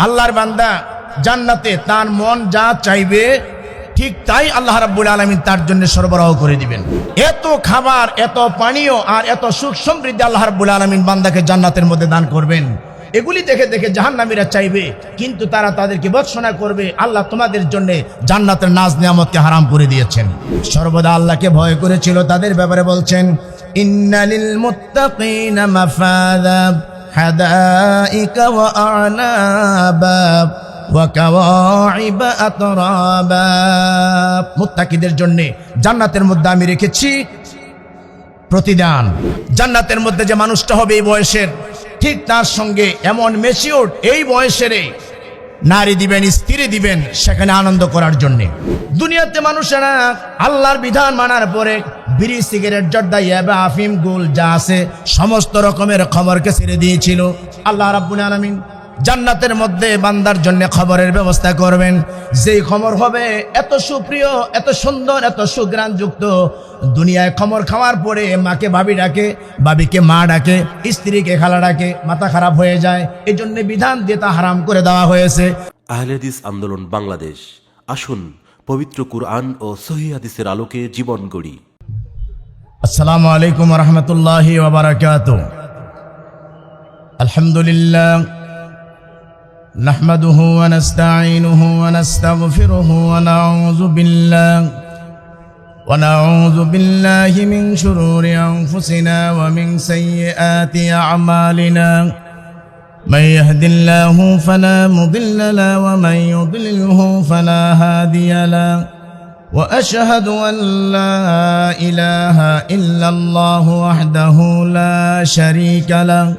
আল্লাহর বান্দা জান্নাতে তার মন যা চাইবে ঠিক তাই আল্লাহ রাব্বুল আলামিন তার জন্য সরবরাহ করে দিবেন। এত খাবার, এত পানীয় আর এত সুখ সমৃদ্ধি আল্লাহ রাব্বুল আলামিন বান্দাকে জান্নাতের মধ্যে দান করবেন। এগুলি দেখে দেখে জাহান্নামীরা চাইবে, কিন্তু তারা তাদেরকে ভর্ৎসনা করবে, আল্লাহ তোমাদের জন্য জান্নাতের নাজ নিয়ামতকে হারাম করে দিয়েছেন। সর্বদা আল্লাহকে ভয় করেছিল তাদের ব্যাপারে বলছেন, ইন্নালিল মুত্তাকিনা মাফাযা হাদাইকা ওয়া আ'নাবা ওয়া কাওয়াইবা আতরাবা। মুত্তাকিদের জন্য জান্নাতের মধ্যে আমি রেখেছি প্রতিদান। জান্নাতের মধ্যে যে মানুষটা হবে এই বয়সের, ঠিক তার সঙ্গে এমন ম্যাচিউরড এই বয়সের নারী দিবেন, স্ত্রী দিবেন, সেখানে আনন্দ করার জন্য। দুনিয়াতে মানুষেরা আল্লাহর বিধান মানার পরে বিড়ি, সিগারেট, জর্দা, ইয়াবা, আফিম, গুল যা আছে সমস্ত রকমের খবরকে ছেড়ে দিয়েছিল। আল্লাহ রাব্বুল আলামিন জান্নাতের মধ্যে বান্দার জন্য খবরের ব্যবস্থা করবেন, যেই খবর হবে এত সুপ্রিয়, এত সুন্দর, এত সুঘ্রাণযুক্ত। দুনিয়ায় খবর খাওয়ার পরে মাকে ভাবি ডাকে, ভাবিকে মা ডাকে, স্ত্রীকে খালা ডাকে, মাথা খারাপ হয়ে যায়। এই জন্য বিধান দিয়ে তা হারাম করে দেওয়া হয়েছে। আহলে হাদিস আন্দোলন বাংলাদেশ, আসুন পবিত্র কুরআন ও সহিহ হাদিসের আলোকে জীবন গড়ি। আসসালামু আলাইকুম ওয়া রাহমাতুল্লাহি ওয়া বারাকাতুহু। আলহামদুলিল্লাহ নাহমাদুহু ওয়া নাস্তাঈনুহু ওয়া নাস্তাগফিরুহু ওয়া নাউযু বিল্লাহি মিন শুরুরি আনফুসিনা ওয়া মিন সাইয়্যাতি আ'মালিনা। মান ইয়াহদিল্লাহু ফালা মুদিল্লা লাহু ওয়া মান ইউদ্লিলহু ফালা হাদিয়া লাহু। ওয়া আশহাদু আন লা ইলাহা ইল্লাল্লাহু ওয়াহদাহু লা শারীকা লাহু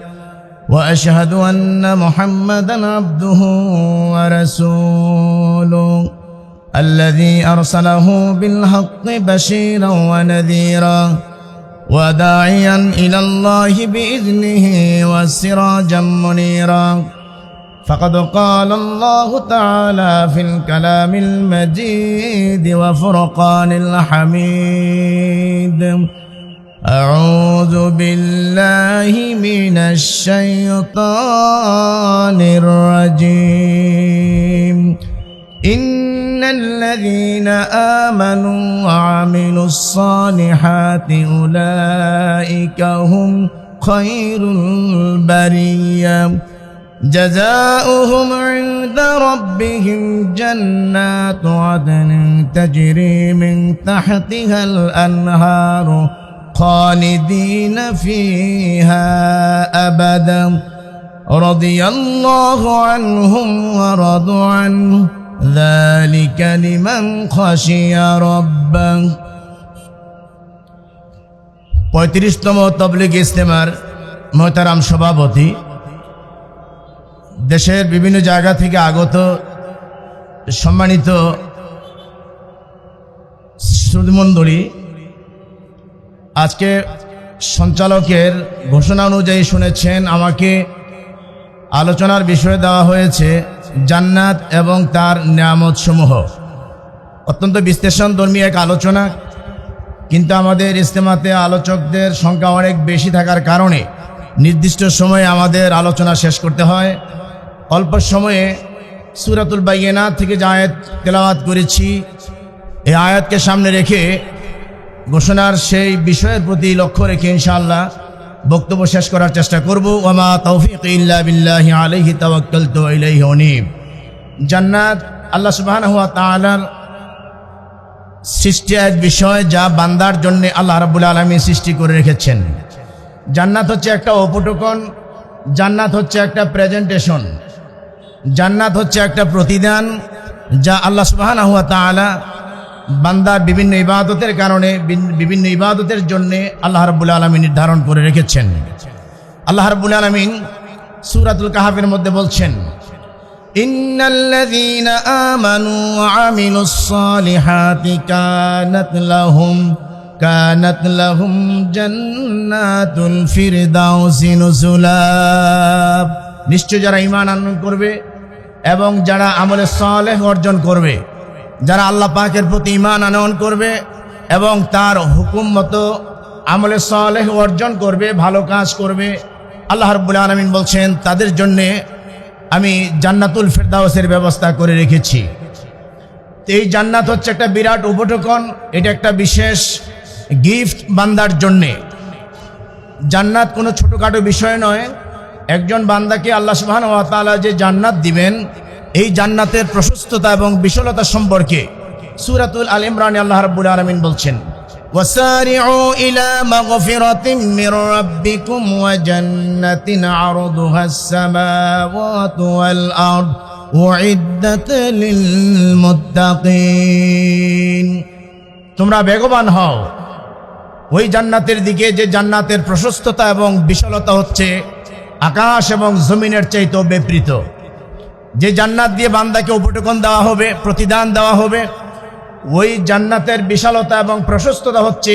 وأشهد أن محمدًا عبده ورسوله الذي أرسله بالحق بشيرًا ونذيرًا وداعيًا إلى الله بإذنه وسراجًا منيرًا فقد قال الله تعالى في الكلام المجيد وفرقان الحميد: أعوذ بالله من الشيطان الرجيم. إن الذين آمنوا وعملوا الصالحات أولئك هم خير البرية جزاؤهم عند ربهم جنات عدن تجري من تحتها الأنهار خالدين فيها أبدا رضي الله عنهم ورضوا عنه ذلك لمن خشي ربه। 35তম তাবলীগ ইজতেমার মোহতারাম সভাপতি, দেশের বিভিন্ন জায়গা থেকে আগত সম্মানিত শ্রোতৃমণ্ডলী, আজকে সঞ্চালকের ঘোষণা অনুযায়ী শুনেছেন, আমাকে আলোচনার বিষয় দেওয়া হয়েছে জান্নাত এবং তার নিয়ামত সমূহ। অত্যন্ত বিশ্লেষণধর্মী এক আলোচনা, কিন্তু আমাদের ইজতেমাতে আলোচকদের সংখ্যা অনেক বেশি থাকার কারণে নির্দিষ্ট সময়ে আমাদের আলোচনা শেষ করতে হয়। অল্প সময়ে সূরাতুল বাইয়িনাত থেকে যে আয়াত তেলাওয়াত করেছি, এই আয়াতকে সামনে রেখে ঘোষণার সেই বিষয়ের প্রতি লক্ষ্য রেখে ইনশাআল্লাহ বক্তব্য শেষ করার চেষ্টা করব। ওয়া মা তাওফীকি ইল্লা বিল্লাহি আলাইহি তাওয়াক্কালতু ওয়া ইলাইহি উনীব। জান্নাত আল্লাহ সুবহানাহু ওয়া তাআলার সৃষ্টি এক বিষয়, যা বান্দার জন্য আল্লাহ রাব্বুল আলামিন সৃষ্টি করে রেখেছেন। জান্নাত হচ্ছে একটা উপটোকন, জান্নাত হচ্ছে একটা প্রেজেন্টেশন, জান্নাত হচ্ছে একটা প্রতিদান, যা আল্লাহ সুবহানাহু ওয়া তাআলা বান্দার বিভিন্ন ইবাদতের কারণে, বিভিন্ন ইবাদতের জন্য আল্লাহ রাব্বুল আলামিন নির্ধারণ করে রেখেছেন। আল্লাহ রাব্বুল আলামিন সূরাতুল কাহফের মধ্যে বলছেন, ইন্নাল্লাযীনা আমানু ওয়া আমিলুস সালিহাতি কানাত লাহুম জান্নাতুল ফিরদাউসি নুজুলা। নিশ্চয় যারা ঈমান আনয়ন করবে এবং যারা আমলে সালেহ অর্জন করবে, যারা আল্লাহ পাকের প্রতি ঈমান আনয়ন করবে এবং তার হুকুম মতো আমলে সালেহ অর্জন করবে, ভালো কাজ করবে, আল্লাহ রাব্বুল আলামিন বলছেন তাদের জন্য আমি জান্নাতুল ফেরদাউসের ব্যবস্থা করে রেখেছি। তো এই জান্নাত হচ্ছে একটা বিরাট উপঢৌকন, এটা একটা বিশেষ গিফট বান্দার জন্যে। জান্নাত কোনো ছোটোখাটো বিষয় নয়। একজন বান্দাকে আল্লাহ সুবহানাহু ওয়া তাআলা যে জান্নাত দিবেন, এই জান্নাতের প্রশস্ততা এবং বিশালতা সম্পর্কে সূরাতুল আল ইমরানে আল্লাহ রাব্বুল আলামিন বলছেন, وسارعوا إلى مغفرة من ربكم وجنة عرضها السماوات والأرض أعدت للمتقين। তোমরা বেগবান হও ওই জান্নাতের দিকে যে জান্নাতের প্রশস্ততা এবং বিশালতা হচ্ছে আকাশ এবং জমিনের চাইতেও বিপরীত। যে জান্নাত দিয়ে বান্দাকে উপঢৌকন দেওয়া হবে, প্রতিদান দেওয়া হবে, ওই জান্নাতের বিশালতা এবং প্রশস্ততা হচ্ছে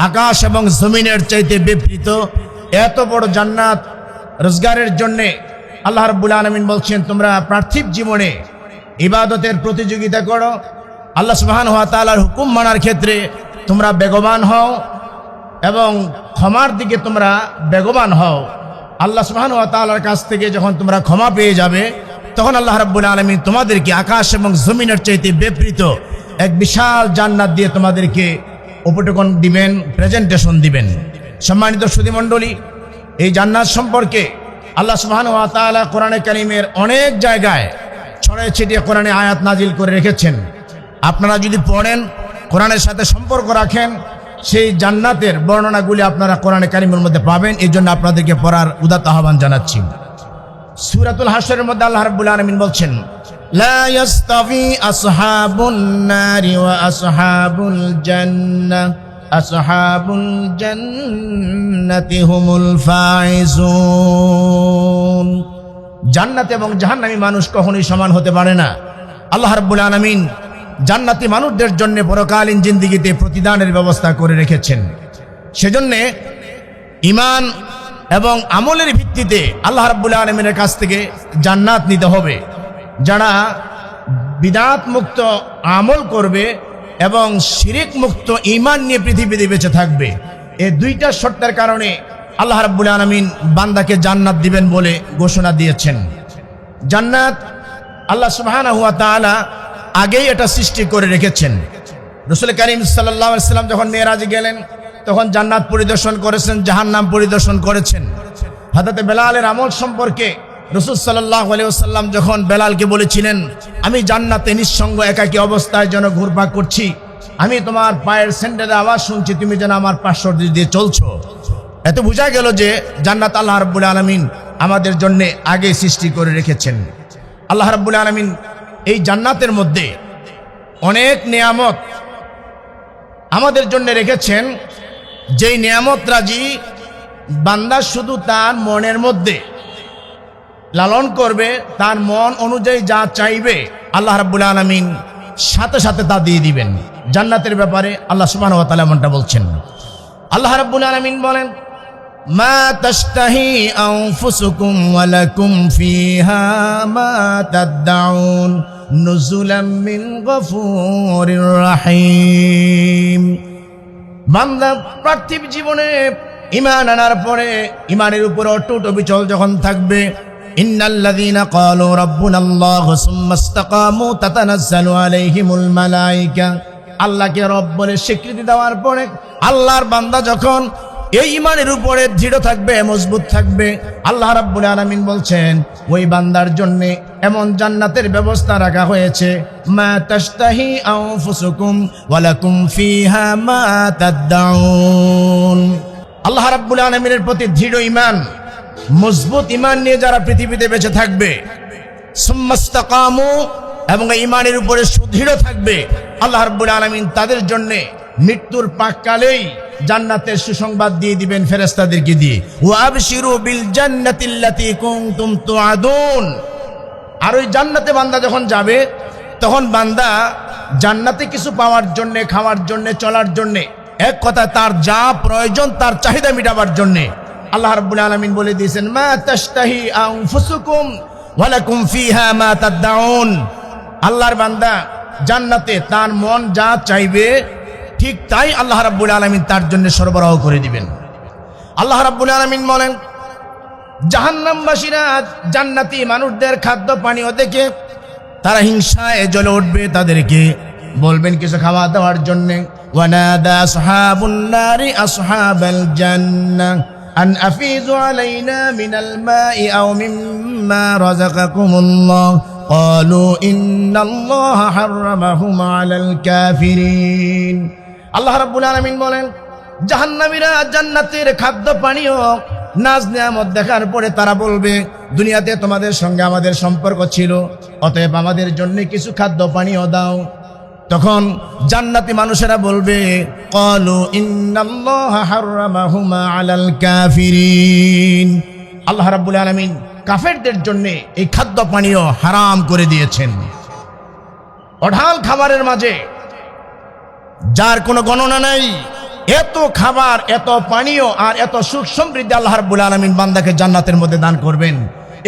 আকাশ এবং জমিনের চাইতে বিপরীত। এত বড় জান্নাত রোজগারের জন্যে আল্লাহ রাব্বুল আলামিন বলছেন, তোমরা পার্থিব জীবনে ইবাদতের প্রতিযোগিতা করো, আল্লাহ সুবহানাহু ওয়া তাআলার হুকুম মানার ক্ষেত্রে তোমরা বেগবান হও এবং ক্ষমার দিকে তোমরা বেগবান হও। আল্লাহ সুবহানাহু ওয়া তাআলার কাছ থেকে যখন তোমরা ক্ষমা পেয়ে যাবে, তখন আল্লাহ রাব্বুল আলামিন তোমাদেরকে আকাশ এবং জমিনের চাইতে বিপরীত এক বিশাল জান্নাত দিয়ে তোমাদেরকে উপঢৌকন দিবেন, প্রেজেন্টেশন দিবেন। সম্মানিত সুধীমণ্ডলী, এই জান্নাত সম্পর্কে আল্লাহ সুবহানাহু ওয়া তাআলা কোরআনে কারীমের অনেক জায়গায় ছড়িয়ে ছিটিয়ে কোরআনে আয়াত নাজিল করে রেখেছেন। আপনারা যদি পড়েন, কোরআনের সাথে সম্পর্ক রাখেন, সেই জান্নাতের বর্ণনাগুলি আপনারা কোরআনে কারীমের মধ্যে পাবেন। এই জন্য আপনাদেরকে পড়ার উদাত্ত আহ্বান জানাচ্ছি। সূরাতুল হাশরের মধ্যে আল্লাহ রাব্বুল আলামিন বলছেন, لا يستوي أصحاب النار وأصحاب الجنة أصحاب الجنة هم الفائزون। জান্নাত এবং জাহান্নামী মানুষ কখনোই সমান হতে পারে না। আল্লাহ রাব্বুল আলামিন জান্নাতি মানুষদের জন্য পরকালীন জিন্দেগিতে প্রতিদানের ব্যবস্থা করে রেখেছেন। সেজন্যে ঈমান এবং আমলের ভিত্তিতে আল্লাহ রাব্বুল আলামিনের কাছ থেকে জান্নাত নিতে হবে। যারা বিদআত মুক্ত আমল করবে এবং শিরিক মুক্ত ঈমান নিয়ে পৃথিবীতে বেঁচে থাকবে, এই দুইটা শর্তের কারণে আল্লাহ রাব্বুল আলামিন বান্দাকে জান্নাত দিবেন বলে ঘোষণা দিয়েছেন। জান্নাত আল্লাহ সুবহানাহু ওয়া তাআলা আগেই এটা সৃষ্টি করে রেখেছেন। রাসূল কারীম সাল্লাল্লাহু আলাইহি ওয়াসাল্লাম যখন মেরাজে গেলেন, তখন জান্নাত পরিদর্শন করেছেন, জাহান্নাম পরিদর্শন করেছেন। হযরত বেলালের আমল সম্পর্কে রাসূল সাল্লাল্লাহু আলাইহি ওয়াসাল্লাম যখন বেলালকে বলেছিলেন, আমি জান্নাতে নিঃসঙ্গ একাকী অবস্থায় যেন ঘুরপাক করছি, আমি তোমার পায়ের স্যান্ডেলের আওয়াজ শুনছি, তুমি যেন আমার পার্শ্বদ দিয়ে চলছো। এত বোঝা গেল যে জান্নাত আল্লাহ রাব্বুল আলামিন আমাদের জন্য আগে সৃষ্টি করে রেখেছেন। আল্লাহ রাব্বুল আলামিন এই জান্নাতের মধ্যে অনেক নিয়ামত আমাদের জন্য রেখেছেন, যেই নিয়ামত রাজি বান্দা শুধু তার মনের মধ্যে লালন করবে, তার মন অনুযায়ী যা চাইবে আল্লাহ রাব্বুল আলামিন সাথে সাথে তা দিয়ে দিবেন। জান্নাতের ব্যাপারে আল্লাহ সুবহানাহু ওয়া তাআলা এমনটা বলছেন। আল্লাহ রাব্বুল আলামিন বলেন, মা তাশতাহি আনফুসুকুম ওয়া লাকুম ফিহা মা তাদউন নুজুলাম মিন গফুরির রাহিম। বান্দা পার্থিব জীবনে ঈমান আনার পরে ঈমানের উপর অটুট অবিচল যখন থাকবে, ইন্নাল্লাযীনা ক্বালু রাব্বুনাল্লাহু সুম্মা ইসতাকামু তাতানাজ্জালু আলাইহিমুল মালায়েকা। আল্লাহকে রব বলে স্বীকৃতি দেওয়ার পরে আল্লাহর বান্দা যখন এই ঈমানের উপরে দৃঢ় থাকবে, মজবুত থাকবে, আল্লাহ রাব্বুল আলামিন বলছেন ওই বান্দার জন্য এমন জান্নাতের ব্যবস্থা রাখা হয়েছে, মা তাশতাহি আনফুসুকুম ওয়া লাকুম ফিহা মা তাদউন। আল্লাহ রাব্বুল আলামিনের প্রতি দৃঢ় ঈমান, মজবুত ঈমান নিয়ে যারা পৃথিবীতে বেঁচে থাকবে, সুম্মা ইসতাকামু, এবং ঈমানের উপরে সুদৃঢ় থাকবে, আল্লাহ রাব্বুল আলামিন তাদের জন্য মৃত্যুর পাককালেই জান্নাতের সুসংবাদ দিয়ে দিবেন ফেরেশতাদেরকে দিয়ে। ওয়া আবশিরু বিল জান্নাতিল্লাতী কুনতুম তুআদুন। আর ওই জান্নাতে বান্দা যখন যাবে, তখন বান্দা জান্নাতে কিছু পাওয়ার জন্য, খাওয়ার জন্য, চলার জন্য, এক কথা তার যা প্রয়োজন তার চাহিদা মেটাবার জন্য আল্লাহ রাব্বুল আলামিন বলে দিয়েছেন, মা তাশতাহি আনফুসুকুম ওয়া লাকুম ফিহা মা তাদউন। আল্লাহর বান্দা জান্নাতে তার মন যা চাইবে ঠিক তাই আল্লাহ রাব্বুল আলামিন তার জন্য সরবরাহ করে দিবেন। আল্লাহ রাব্বুল আলামিন বলেন, জাহান্নামবাসীরা জান্নাতি মানুষদের খাদ্য পানীয় দেখে তারা হিংসায় জ্বলে উঠবে, তাদেরকে বলবেন কিছু খাওয়া দাওয়ার জন্য। ওয়ানাদা আসহাবুন নারি আসহাবাল জান্নাহ আন আফিযু আলাইনা মিনাল মাই আও মিম্মা রাযাকাকুমুল্লাহ ক্বালু ইন্নাল্লাহা হাররামাহুমা আলাল কাফিরিন। আল্লাহ রাব্বুল আলামিন বলেন, জাহান্নামীরা জান্নাতের খাদ্য পানীয় নাজ নিয়ামত দেখার পরে তারা বলবে, দুনিয়াতে তোমাদের সঙ্গে আমাদের সম্পর্ক ছিল, অতএব আমাদের জন্য কিছু খাদ্য পানীয় দাও। তখন জান্নাতি মানুষেরা বলবে, ক্বালু ইন্নাল্লাহা হাররামাহুমা আলাল কাফিরিন। আল্লাহ রাব্বুল আলামিন কাফেরদের জন্য এই খাদ্য পানীয় হারাম করে দিয়েছেন। অঢাল খাবারের মাঝে যার কোনো গণনা নাই, এত খাবার, এত পানীয় আর এত সুখ সমৃদ্ধি আল্লাহ রাব্বুল আলামিন বান্দাকে জান্নাতের মধ্যে দান করবেন।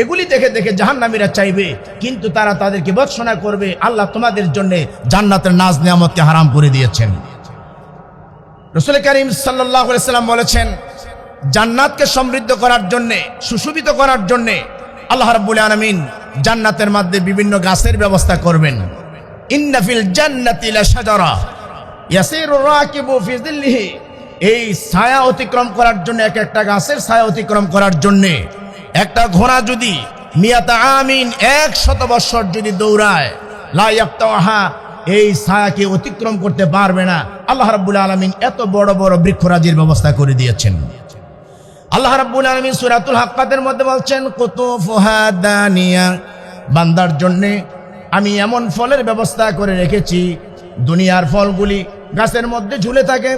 এগুলি দেখে দেখে জাহান্নামীরা চাইবে, কিন্তু তারা তাদেরকে ভর্ৎসনা করবে, আল্লাহ তোমাদের জন্য জান্নাতের নাজ নিয়ামতকে হারাম করে দিয়েছেন। রাসূল কারীম সাল্লাল্লাহু আলাইহি ওয়াসাল্লাম বলেছেন, জান্নাতকে সমৃদ্ধ করার জন্য, সুশোভিত করার জন্য আল্লাহ রাব্বুল আলামিন জান্নাতের মধ্যে বিভিন্ন গাছের ব্যবস্থা করবেন। ইন্না ফিল জান্নাতি লাশাজারা ইয়াসিরু রাকিবু ফি যিল্লিহি। এই ছায়া অতিক্রম করার জন্য, এক একটা গাছের ছায়া অতিক্রম করার জন্য একটা ঘোড়া যদি মিয়াতা আমিন 100 বছর যদি দৌড়ায়, লা ইয়াক্তাহা, এই ছায়াকে অতিক্রম করতে পারবে না। আল্লাহ রাব্বুল আলামিন এত বড় বড় বৃক্ষরাজির ব্যবস্থা করে দিয়েছেন। আল্লাহ রাব্বুল আলামিন সূরাতুল হাক্কাতের মধ্যে বলছেন, কুতুফুহা দানিয়া, বান্দার জন্য আমি এমন ফলের ব্যবস্থা করে রেখেছি, দুনিয়ার ফলগুলি গাছের মধ্যে ঝুলে থাকে,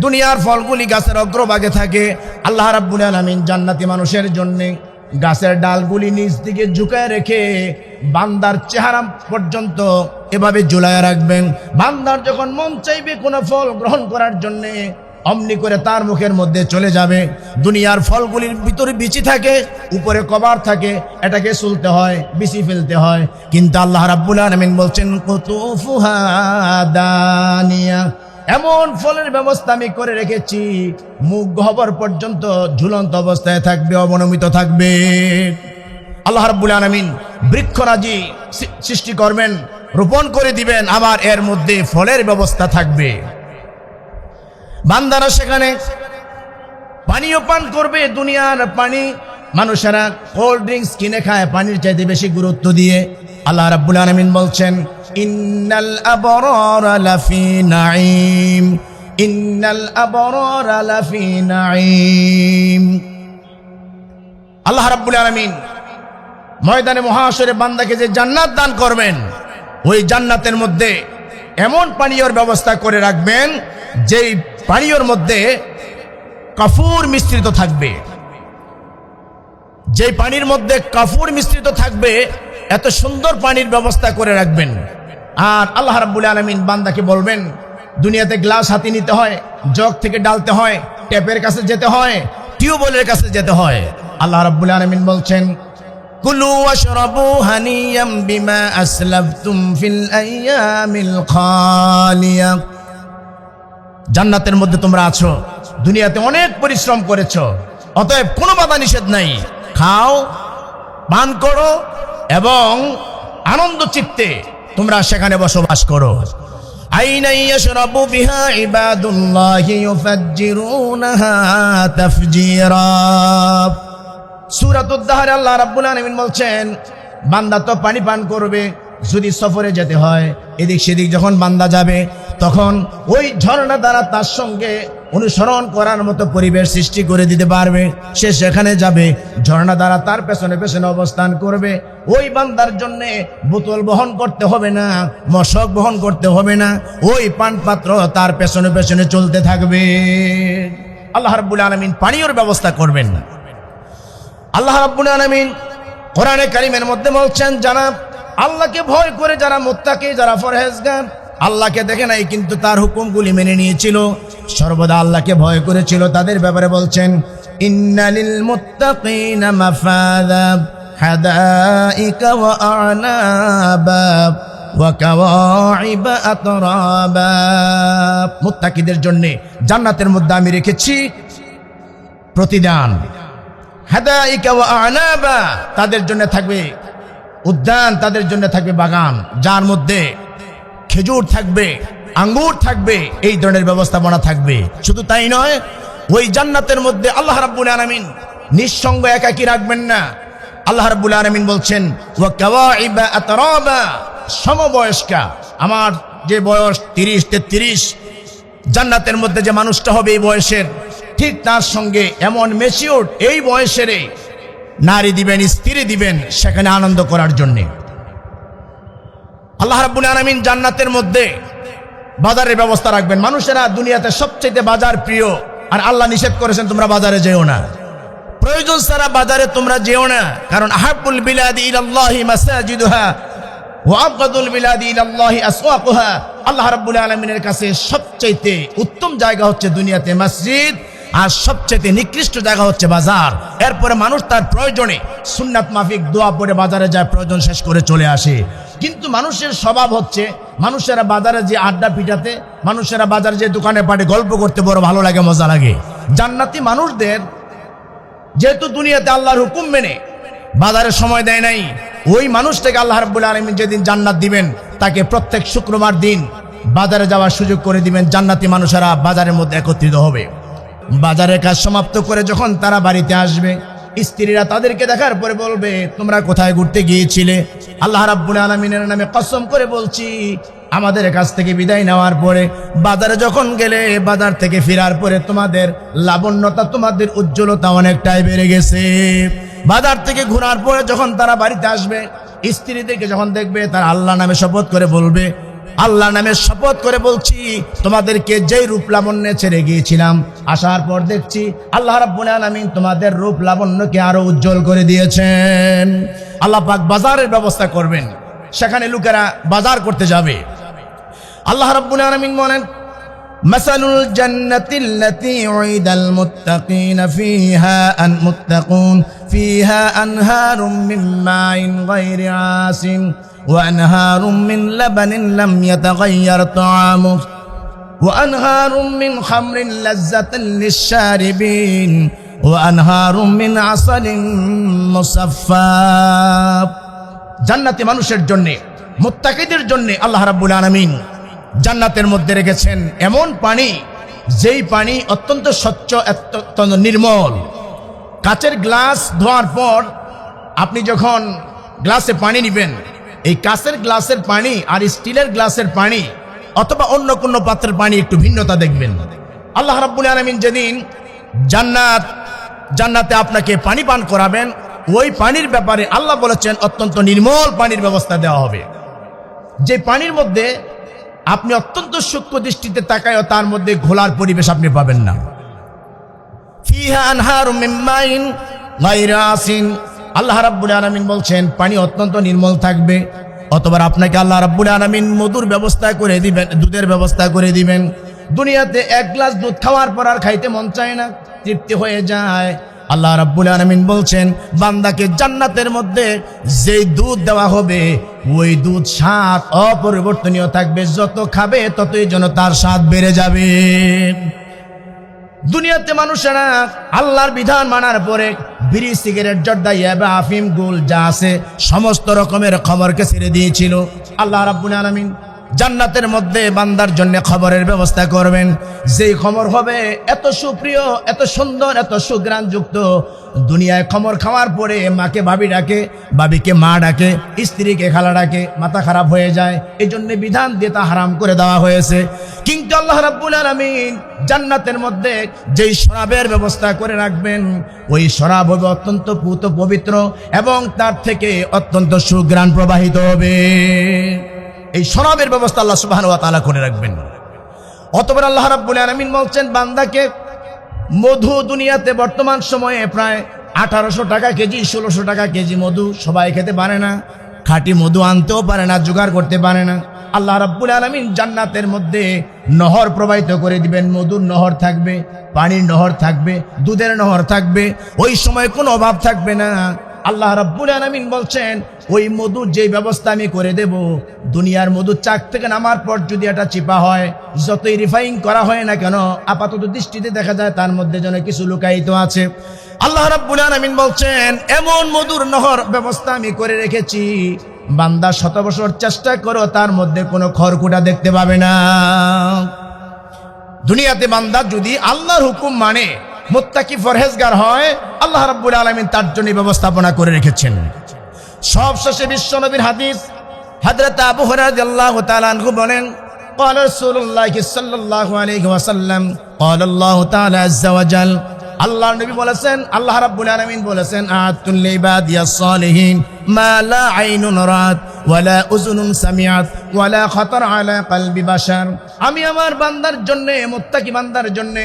দুনিয়ার ফলগুলি গাছের অগ্রভাগে থাকে। আল্লাহ রাব্বুল আলামিন জান্নাতি মানুষের জন্য গাছের ডালগুলি নিচ দিকে ঝুঁকায় রেখে বান্দার চেহারা পর্যন্ত এভাবে ঝুলায় রাখবেন। বান্দার যখন মন চাইবে কোনো ফল গ্রহণ করার জন্য, অমনি করে তার মুখের মধ্যে চলে যাবে। দুনিয়ার ফলগুলির ভিতরে বিচি থাকে, উপরে কভার থাকে, এটাকে সুলতে হয়, বিচি ফেলতে হয়। কিন্তু আল্লাহ রাব্বুল আলামিন বলছেন, কুতুফুহা দানিয়া, এমন ফলের ব্যবস্থা আমি করে রেখেছি, মুখ গহ্বর পর্যন্ত ঝুলন্ত অবস্থায় থাকবে, অবনমিত থাকবে। আল্লাহ রাব্বুল আলামিন বৃক্ষরাজি সৃষ্টি করবেন, রোপণ করে দিবেন, আবার এর মধ্যে ফলের ব্যবস্থা থাকবে। বান্দারা সেখানে পানীয় পান করবে, দুনিয়ার পানি। মানুষেরা কোল্ড ড্রিঙ্কস কিনে খায় পানির চাইতে বেশি গুরুত্ব দিয়ে। আল্লাহ রাব্বুল আলামিন বলছেন, ইন্নাল আবরারা লাফি নাঈম, ইন্নাল আবরারা লাফি নাঈম। আল্লাহ রাব্বুল আলামিন ময়দানে মহাশরে বান্দাকে যে জান্নাত দান করবেন, ওই জান্নাতের মধ্যে এমন পানীয়র ব্যবস্থা করে রাখবেন, যেই পানীয়র মধ্যে কাফুর মিশ্রিত থাকবে। যে পানির মধ্যে কাফুর মিশ্রিত থাকবে, এত সুন্দর পানির ব্যবস্থা করে রাখবেন। আর আল্লাহ রাব্বুল আলামিন বান্দাকে বলবেন, দুনিয়াতে গ্লাস হাতে নিতে হয়, জগ থেকে ডালতে হয়, ট্যাপের কাছে যেতে হয়, টিউবওয়েলের কাছে যেতে হয়। আল্লাহ রাব্বুল আলামিন বলছেন, কুলু ওয়াশরাবু হানিয়াম বিমা আসলাফতুম ফিল আইয়ামিল খালিয়া। জান্নাতের মধ্যে তোমরা আছো, দুনিয়াতে অনেক পরিশ্রম করেছো, অতএব কোনো বাধা নিষেধ নাই, খাও, পান করো এবং আনন্দ চিত্তে তোমরা সেখানে বসবাস করো। আইনা ইয়াশরাবু বিহা ইবাদুল্লাহি ইউফাজ্জিরুনাহা তাফজিরা। সূরাতুদ দাহরে আল্লাহ রাব্বুল আলামিন বলছেন, বান্দা তো পানি পান করবে, যদি সফরে যেতে হয়, এদিক সেদিক যখন বান্দা যাবে, তখন ওই ঝর্ণা দ্বারা তার সঙ্গে অনুসরণ করার মতো পরিবেশ সৃষ্টি করে দিতে পারবে। সে সেখানে যাবে, ঝর্ণা দ্বারা তার পেছনে পেছনে অবস্থান করবে। ওই বান্দার জন্য বোতল বহন করতে হবে না, মশক বহন করতে হবে না, ওই পান পাত্র তার পেছনে পেছনে চলতে থাকবে। আল্লাহ রাব্বুল আলামিন পানীয়র ব্যবস্থা করবেন। আল্লাহ রাব্বুল আলামিন কোরআনে কারীমের মধ্যে বলছেন, যারা আল্লাহকে ভয় করে, যারা মুত্তাকি, যারা পরহেজগার, আল্লাহকে দেখে নাই কিন্তু তার হুকুমগুলি মেনে নিয়েছিল, সর্বদা আল্লাহকে ভয় করেছিল, তাদের ব্যাপারে বলছেন, ইন্নালিল মুত্তাকিনা মাফাযা হাদাইকা ওয়া আ'নাবা ওয়া কাওয়াইবা আতরাবা। মুত্তাকিদের জন্য জান্নাতের মধ্যে আমি রেখেছি প্রতিদান, হাদাইকা ওয়া আনাবা, তাদের জন্য থাকবে উদ্যান, তাদের জন্য থাকবে বাগান, যার মধ্যে খেজুর থাকবে, আঙ্গুর থাকবে, এই ধরনের ব্যবস্থাপনা থাকবে। শুধু তাই নয়, ওই জান্নাতের মধ্যে আল্লাহ রাব্বুল আলামিন নিঃসঙ্গ একাকী রাখবেন না। আল্লাহ রাব্বুল আলামিন বলছেন ওয়া কাওয়াইবা আতরাবা, সমবয়স্কা, আমার যে বয়স 30-33, জান্নাতের মধ্যে যে মানুষটা হবে এই বয়সের, ঠিক তার সঙ্গে এমন ম্যাচিউরড এই বয়সের নারী দিবেন, স্ত্রী দিবেন, সেখানে আনন্দ করার জন্যে। আল্লাহ রাব্বুল আলামিন জান্নাতের মধ্যে বাজারের ব্যবস্থা রাখবেন। মানুষেরা দুনিয়াতে সবচেয়ে বাজার প্রিয়, আর আল্লাহ নিষেধ করেছেন তোমরা বাজারে যেও না, প্রয়োজন ছাড়া বাজারে তোমরা যেও না। কারণ আহাব্বুল বিলাদি ইলাল্লাহি মাসাজিদুহা ওয়া আবগাদুল বিলাদি ইলাল্লাহি আসওয়াকুহা, আল্লাহ রাব্বুল আলামিনের কাছে সবচেয়ে উত্তম জায়গা হচ্ছে দুনিয়াতে মসজিদ, আর সবচেয়ে নিকৃষ্ট জায়গা হচ্ছে বাজার। এরপরে মানুষ তার প্রয়োজনে সুন্নাত মাফিক দোয়া পড়ে বাজারে যায়, প্রয়োজন শেষ করে চলে আসে। কিন্তু মানুষের স্বভাব হচ্ছে মানুষেরা বাজারে যে আড্ডা পিটাতে, মানুষেরা বাজারে যে দোকানে পাটে গল্প করতে বড় ভালো লাগে, মজা লাগে। জান্নাতি মানুষদের যেহেতু দুনিয়াতে আল্লাহর হুকুম মেনে বাজারে সময় দেয় নাই, ওই মানুষটাকে আল্লাহ রাব্বুল আলামিন যেদিন জান্নাত দিবেন তাকে প্রত্যেক শুক্রবার দিন বাজারে যাওয়ার সুযোগ করে দিবেন। জান্নাতি মানুষেরা বাজারের মধ্যে একত্রিত হবে। বাজারের কাজ সমাপ্ত করে যখন তারা বাড়িতে আসবে, স্ত্রীরা তাদেরকে দেখার পরে বলবে তোমরা কোথায় ঘুরতে গিয়েছিলে? আল্লাহ রাব্বুল আলামিনের নামে কসম করে বলছি, আমাদের কাছ থেকে বিদায় নেওয়ার পরে বাজারে যখন গেলে, বাজার থেকে ফেরার পরে তোমাদের লাবণ্যতা, তোমাদের উজ্জ্বলতা অনেকটাই বেড়ে গেছে। বাজার থেকে ঘোরার পরে যখন তারা বাড়িতে আসবে, স্ত্রীদেরকে যখন দেখবে, তারা আল্লাহ নামে শপথ করে বলবে, আল্লাহ নামে শপথ করে বলছি, তোমাদেরকে যেই রূপ লাবণ্যে ছেড়ে গিয়েছিলাম, আসার পর দেখছি আল্লাহ রাব্বুল আলামিন তোমাদের রূপ লাবণ্যকে আরো উজ্জ্বল করে দিয়েছেন। আল্লাহ পাক বাজারের ব্যবস্থা করবেন, সেখানে লোকেরা বাজার করতে যাবে। আল্লাহ রাব্বুল আলামিন বলেন মাসালুল জান্নাতিল্লাতী উইদাল মুত্তাকিনা ফিহা আনহারুম মিন মাইন গায়রি আসিন وأنهار من لبن لم يتغير طعامه وأنهار من خمر لذة للشاربين وأنهار من عسل مصفى। জান্নাতি মানুষের জন্য, মুত্তাকিদের জন্য আল্লাহ রাব্বুল আলামিন জান্নাতের মধ্যে রেখেছেন এমন পানি, যেই পানি অত্যন্ত স্বচ্ছ, অত্যন্ত নির্মল। কাচের গ্লাস ধোয়ার পর আপনি যখন গ্লাসে পানি নেবেন, এই কাচের গ্লাসের পানি আর স্টিলের গ্লাসের পানি অথবা অন্য কোনো পাত্রের পানি একটু ভিন্নতা দেখবেন। আল্লাহ রাব্বুল আলামিন যেদিন জান্নাতে আপনাকে পানি পান করাবেন, ওই পানির ব্যাপারে আল্লাহ বলেছেন অত্যন্ত নির্মল পানির ব্যবস্থা দেওয়া হবে, যে পানির মধ্যে আপনি অত্যন্ত সূক্ষ্ম দৃষ্টিতে তাকায়ও তার মধ্যে ঘোলার পরিবেশ আপনি পাবেন না। ফিহা আনহারুম মিন মাইন গায়রি আসিন, আল্লাহ রাব্বুল আলামিন বলছেন পানি অত্যন্ত নির্মল থাকবে। অথবা আপনাকে আল্লাহ রাব্বুল আলামিন মধুর ব্যবস্থা করে দিবেন, দুধের ব্যবস্থা করে দিবেন। দুনিয়াতে এক গ্লাস দুধ খাওয়ার পর আর খাইতে মন চায় না, তৃপ্তি হয়ে যায়। আল্লাহ রাব্বুল আলামিন বলছেন বান্দাকে জান্নাতের মধ্যে যেই দুধ দেওয়া হবে, ওই দুধ স্বাদ অপরিবর্তনীয় থাকবে, যত খাবে ততই যেন তার স্বাদ বেড়ে যাবে। দুনিয়াতে মানুষেরা আল্লাহর বিধান মানার পরে বিড়ি, সিগারেট, জর্দা, ইয়াবা, আফিম, গুল যা আছে সমস্ত রকমের খবরকে ছেড়ে দিয়েছিল। আল্লাহ রাব্বুল আলামিন জান্নাতের মধ্যে বান্দার জন্য খবরের ব্যবস্থা করবেন, যেই খবর হবে এত সুপ্রিয়, এত সুন্দর, এত সুঘ্রাণযুক্ত। দুনিয়ায় খবর খাওয়ার পরে মাকে ভাবি ডাকে, ভাবিকে মা ডাকে, স্ত্রীকে খালা ডাকে, মাথা খারাপ হয়ে যায়। এই জন্য বিধান দিয়ে তা হারাম করে দেওয়া হয়েছে। কিন্তু আল্লাহ রাব্বুল আলামিন জান্নাতের মধ্যে যেই শরাবের ব্যবস্থা করে রাখবেন, ওই শরাব হবে অত্যন্ত পুত পবিত্র এবং তার থেকে অত্যন্ত সুঘ্রাণ প্রবাহিত হবে। এই শরাবের ব্যবস্থা আল্লাহ সুবহানাহু ওয়া তাআলা করে রাখবেন। অতঃপর আল্লাহ রাব্বুল আলামিন বলছেন বান্দাকে মধু দুনিয়াতে বর্তমান সময়ে প্রায় 1800 টাকা কেজি, 1600 টাকা কেজি মধু সবাই খেতে পারে না, খাঁটি মধু আনতেও পারে না, জোগাড় করতে পারে না। আল্লাহ রাব্বুল আলামিন জান্নাতের মধ্যে নহর প্রবাহিত করে দিবেন, মধুর নহর থাকবে, পানির নহর থাকবে, দুধের নহর থাকবে। ওই সময় কোনো অভাব থাকবে না। আল্লাহ রাব্বুল আলামিন বলছেন ওই মধুর যে ব্যবস্থা আমি করে দেব, দুনিয়ার মধু চাক থেকে নামার পর যদি এটা চিপা হয়, যতই রিফাইন করা হয় না কেন, আপাতত দৃষ্টিতে দেখা যায় তার মধ্যে যেন কিছু লুকায়িত আছে। আল্লাহ রাব্বুল আলামিন বলছেন এমন মধুর নহর ব্যবস্থা আমি করে রেখেছি, বান্দা 100 বছর চেষ্টা করো তার মধ্যে কোনো খড়কুটা দেখতে পাবে না। দুনিয়াতে বান্দা যদি আল্লাহর হুকুম মানে, মুত্তাকি ফরহেজগার হয়, আল্লাহ রাব্বুল আলামিন তার জন্য ব্যবস্থাপনা করে রেখেছেন। সবশেষে বিশ্বনবীর হাদিস, হযরত আবু হুরায়রা রাদিয়াল্লাহু তাআলা আনহু বলেন, قال رسول الله صلى الله عليه وسلم قال الله تعالى عز وجل, আল্লাহর নবী বলেছেন, আল্লাহ রাব্বুল আলামিন বলেছেন, আ'তুল লিবাদিয়াস সালিহিন মা লা আইনুন রাত ওয়ালা উযুনুন সামিআত ওয়ালা খাতার আলা কলবি বাশার। আমি আমার বান্দার জন্য, মুত্তাকি বান্দার জন্য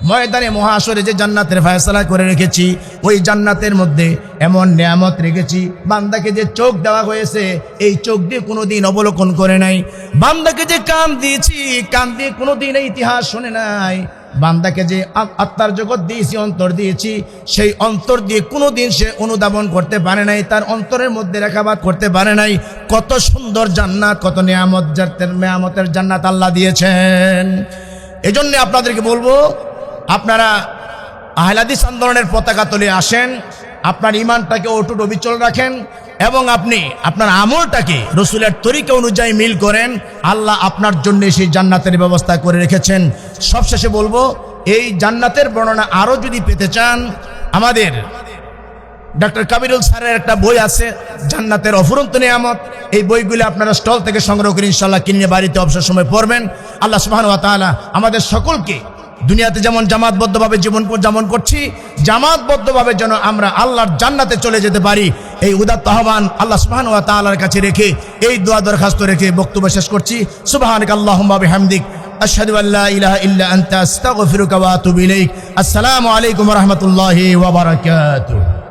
ময়দানে মহাশরে যে জান্নাতের ফয়সালা করে রেখেছি, ওই জান্নাতের মধ্যে এমন নিয়ামত রেখেছি, বান্দাকে যে চোখ দেওয়া হয়েছে এই চোখ দিয়ে কোনোদিন অবলোকন করে নাই, বান্দাকে যে কান দিয়েছি কান দিয়ে কোনোদিন এই ইতিহাস শুনে নাই, বান্দাকে যে আত্মার জগৎ দিয়েছি, অন্তর দিয়েছি, সেই অন্তর দিয়ে কোনোদিন সে অনুধাবন করতে পারে নাই, তার অন্তরের মধ্যে রেখাপাত করতে পারে নাই। কত সুন্দর জান্নাত, কত নিয়ামতের জান্নাত আল্লাহ দিয়েছেন। এজন্য আপনাদেরকে বলবো, আপনারা আহলে হাদিস আন্দোলনের পতাকা তুলে আসেন, আপনার ঈমানটাকে অটুট অবিচল রাখেন এবং আপনি আপনার আমলটাকে রাসূলের তরিকা অনুযায়ী মিল করেন। আল্লাহ আপনার জন্য সেই জান্নাতের ব্যবস্থা করে রেখেছেন। সবশেষে বলবো, এই জান্নাতের বর্ণনা আরো যদি পেতে চান, আমাদের ডক্টর কাবিরুল স্যারের একটা বই আছে, জান্নাতের অফুরন্ত নিয়ামত। এই বইগুলি আপনারা স্টল থেকে সংগ্রহ করে ইনশাআল্লাহ কিনে বাড়িতে অবসর সময় পড়বেন। আল্লাহ সুবহানাহু ওয়া তাআলা আমাদের সকলকে দুনিয়াতে যেমন জামাতবদ্ধভাবে জীবন যেমন করছি, জামাতবদ্ধভাবে যেন আমরা আল্লাহর জান্নাতে চলে যেতে পারি, এই উদাত্ত আহ্বান আল্লাহ সুবহানাহু ওয়া তাআলার কাছে রেখে, এই দোয়া দরখাস্ত রেখে বক্তব্য শেষ করছি। সুবহানাকাল্লাহুম্মা বিহামদিক আশহাদু আল্লা ইলাহা ইল্লা আনতা আস্তাগফিরুকা ওয়া আতুবু ইলাইক। আসসালামু আলাইকুম ওয়া রাহমাতুল্লাহি ওয়া বারাকাতুহু।